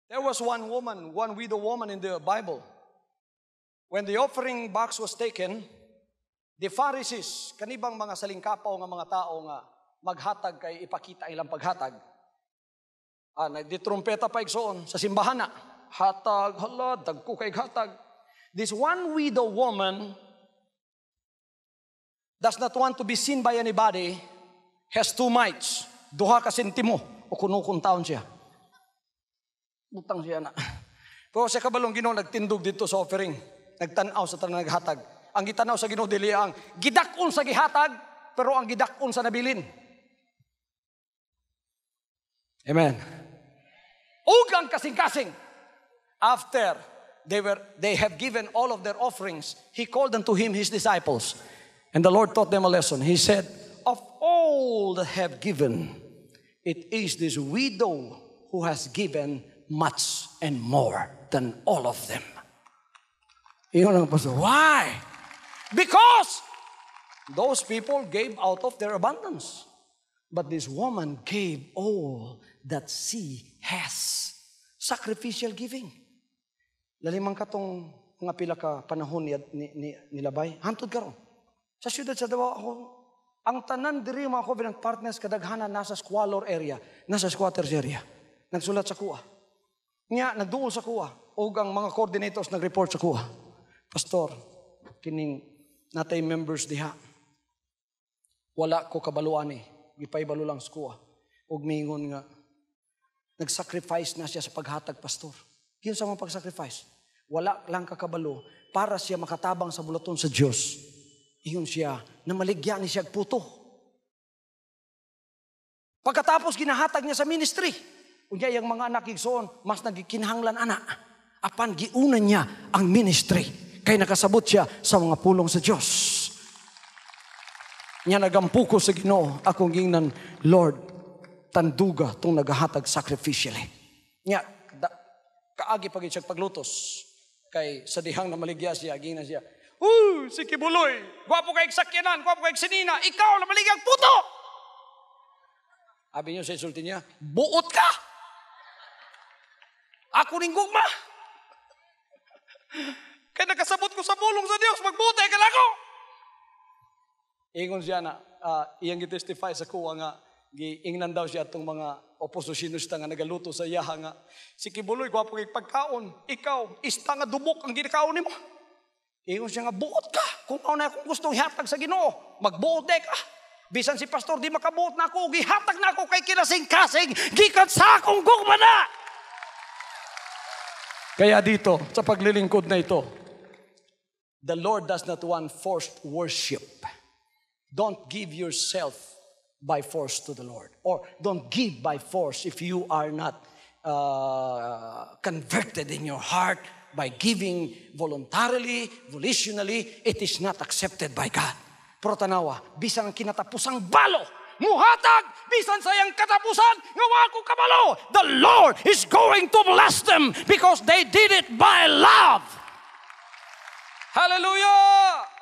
There was one woman, one widow woman in the Bible. When the offering box was taken, the Pharisees, kanibang mga salingkapaw nga mga tao nga maghatag kay ipakita ilang paghatag. Nagditrumpeta pa igsoon sa simbahan na. Hatag, hala, dagko kay hatag. This one widow woman does not want to be seen by anybody, has 2 mites, duha ka sentimo, o kunukun taon siya. Butang siya na. Pero sa kabalong Ginoo nagtindog dito sa offering. Nagtanaw sa tanang naghatag. Ang gitanaw sa Ginoo dili ang gidakon sa gihatag, pero ang gidakon sa nabilin. Amen. Ug ang kasing-kasing. After they have given all of their offerings, He called unto Him His disciples. And the Lord taught them a lesson. He said, of all that have given, it is this widow who has given much and more than all of them. Why? Because those people gave out of their abundance. But this woman gave all that she has. Sacrificial giving. Lalimang katong mga pila ka panahon ni Labay. Hantod karon. Sa siyudad sa Davao ako, ang tanan diri mga covenant partners kadaghanan nasa squalor area, nasa squatters area. Nagsulat sa kuha. Nga, nagduol sa kuha. O ang mga coordinators nag-report sa kuha. Pastor, kining natay members diha. Wala ko kabaluan eh. Gipaybalo lang sa kuha. O mingon nga, nag-sacrifice na siya sa paghatag, pastor. Yun sa mga pag-sacrifice. Wala lang kakabalo para siya makatabang sa bulaton sa Diyos. Iyon siya, na maligyan ni siya puto. Pagkatapos ginahatag niya sa ministry, unya yung mga anak igsoon, mas nagikinahanglan anak. Apan giunan niya ang ministry. Kaya nakasabot siya sa mga pulong sa Diyos. Niya nagampuko sa Ginoo, akong gingnan, Lord, tanduga itong naghahatag sacrificially. Niya, kaagi pag siya paglutos. Kay sa dihang na maligya siya, gingnan siya, si Kibuloy, gwapo kay sakyanan, gwapo kay sinina, ikaw na maligyang puto! Sabi niyo sa insulti niya, buot ka! Ako ning gugma. Kaya nakasabot ko sa pulong sa Diyos, magbuti ka lang ako. Ingon siya na, iyang gitestify sa kuwa nga, giingnan daw siya itong mga oposisyonista nga nagaluto sa iyaha nga, si Kibuloy, gwapo kay pagkaon, ikaw, ista nga dubok ang ginakaon mo. Ingon siya nga, buot ka. Kung ano na akong gustong ihatag sa Ginoo, magbuot ka. Bisan si pastor, di makabuot na ako, gihatag na ako kay kinasing-kasing, gikat sa akong gugma na. Kaya dito, sa paglilingkod na ito, the Lord does not want forced worship. Don't give yourself by force to the Lord. Or don't give by force if you are not converted in your heart by giving voluntarily, volitionally. It is not accepted by God. Pero tanawa, bisan ang kinatapusang balo, muhatag, bisan sayang katapusan, ngawa ko kabalo, the Lord is going to bless them because they did it by love. Hallelujah!